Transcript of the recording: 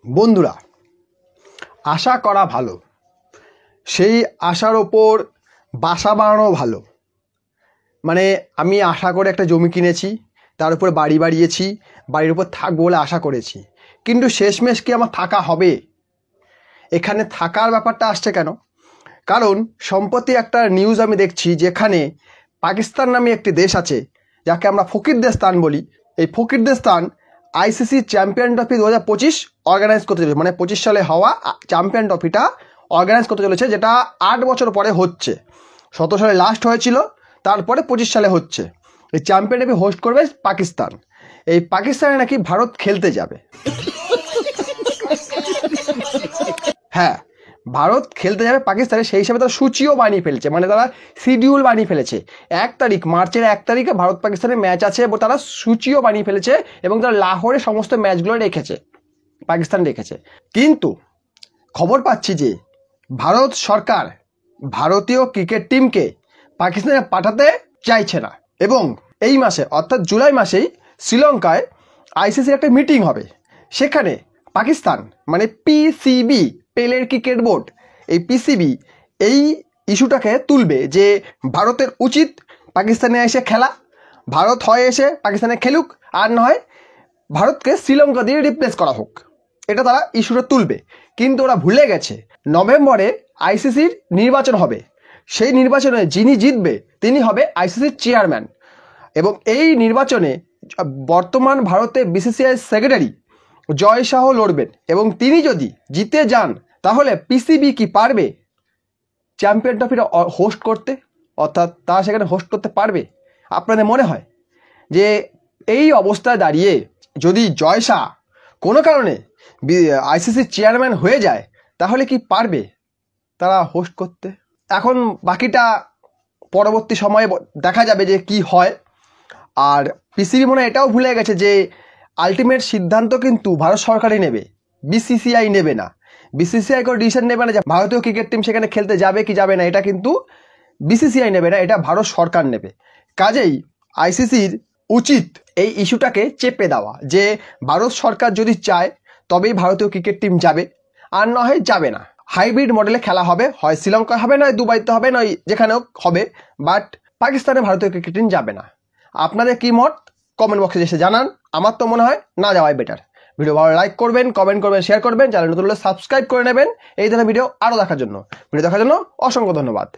বন্ধুরা, আশা করা ভালো, সেই আশার ওপর বাসা বানানো ভালো। মানে আমি আশা করে একটা জমি কিনেছি, তার উপর বাড়ি বাড়িয়েছি, বাড়ির উপর থাকবো বলে আশা করেছি, কিন্তু শেষমেশ কি আমার থাকা হবে? এখানে থাকার ব্যাপারটা আসছে কেন? কারণ সম্প্রতি একটা নিউজ আমি দেখছি, যেখানে পাকিস্তান নামে একটি দেশ আছে, যাকে আমরা ফকিরদেস্তান বলি। এই ফকিরদেস্তান আইসিসি চ্যাম্পিয়ন ট্রফি 2025 অর্গানাইজ করতে চলেছে। মানে 25 সালে হওয়া চ্যাম্পিয়ন ট্রফিটা অর্গানাইজ করতে চলেছে, যেটা 8 বছর পরে হচ্ছে। 17 সালে লাস্ট হয়েছিল, তারপরে 25 সালে হচ্ছে। এই চ্যাম্পিয়ন ট্রফি হোস্ট করবে পাকিস্তান। এই পাকিস্তানে নাকি ভারত খেলতে যাবে। হ্যাঁ, ভারত খেলতে যাবে পাকিস্তানে, সেই হিসাবে তারা সূচিও বানিয়ে ফেলেছে। মানে তারা শিডিউল বানিয়ে ফেলেছে। মার্চের 1 তারিখে ভারত পাকিস্তানের ম্যাচ আছে, এবং তারা সূচিও বানিয়ে ফেলেছে, এবং তারা লাহোরে সমস্ত ম্যাচগুলো রেখেছে, পাকিস্তান রেখেছে। কিন্তু খবর পাচ্ছি যে ভারত সরকার ভারতীয় ক্রিকেট টিমকে পাকিস্তানে পাঠাতে চাইছে না। এবং এই মাসে, অর্থাৎ জুলাই মাসেই শ্রীলঙ্কায় আইসিসির একটা মিটিং হবে। সেখানে পাকিস্তান, মানে পিসিবি, পেলের ক্রিকেট বোর্ড, এই পিসিবি এই ইস্যুটাকে তুলবে যে ভারতের উচিত পাকিস্তানে এসে খেলা। ভারত হয় এসে পাকিস্তানে খেলুক, আর না হয় ভারতকে শ্রীলঙ্কা দিয়ে রিপ্লেস করা হোক। এটা তারা ইস্যুটা তুলবে। কিন্তু ওরা ভুলে গেছে নভেম্বরে আইসিসির নির্বাচন হবে। সেই নির্বাচনে যিনি জিতবে তিনি হবে আইসিসির চেয়ারম্যান। এবং এই নির্বাচনে বর্তমান ভারতের বিসিসিআই সেক্রেটারি জয় শাহ লড়বেন। এবং তিনি যদি জিতে যান, তাহলে পিসিবি কি পারবে চ্যাম্পিয়ন ট্রফিটা হোস্ট করতে? অর্থাৎ তারা সেখানে হোস্ট করতে পারবে? আপনাদের মনে হয় যে এই অবস্থায় দাঁড়িয়ে যদি জয় শাহ কোনো কারণে আইসিসির চেয়ারম্যান হয়ে যায়, তাহলে কি পারবে তারা হোস্ট করতে? এখন বাকিটা পরবর্তী সময়ে দেখা যাবে যে কি হয়। আর পিসিবি মনে হয় এটাও ভুলে গেছে যে আলটিমেট সিদ্ধান্ত কিন্তু ভারত সরকারই নেবে, বিসিসিআই নেবে না। বিসিসিআই কোনো ডিসিশন নেবে না যে ভারতীয় ক্রিকেট টিম সেখানে খেলতে যাবে কি যাবে না, এটা কিন্তু বিসিসিআই নেবে না, এটা ভারত সরকার নেবে। কাজেই আইসিসির উচিত এই ইস্যুটাকে চেপে দেওয়া, যে ভারত সরকার যদি চায় তবেই ভারতীয় ক্রিকেট টিম যাবে, আর না হয় যাবে না। হাইব্রিড মডেলে খেলা হবে, হয় শ্রীলঙ্কায় হবে, নয় দুবাইতে হবে, নয় যেখানেও হবে, বাট পাকিস্তানে ভারতীয় ক্রিকেট টিম যাবে না। আপনাদের কি মত কমেন্ট বক্সে এসে জানান। আমার তো মনে হয় না যাওয়াই বেটার। ভিডিও ভালো লাইক করবেন, কমেন্ট করবেন, শেয়ার করবেন, চ্যানেল নতুন হলে সাবস্ক্রাইব করে নেবেন এই ধরনের ভিডিও আরও দেখার জন্য। ভিডিও দেখার জন্য অসংখ্য ধন্যবাদ।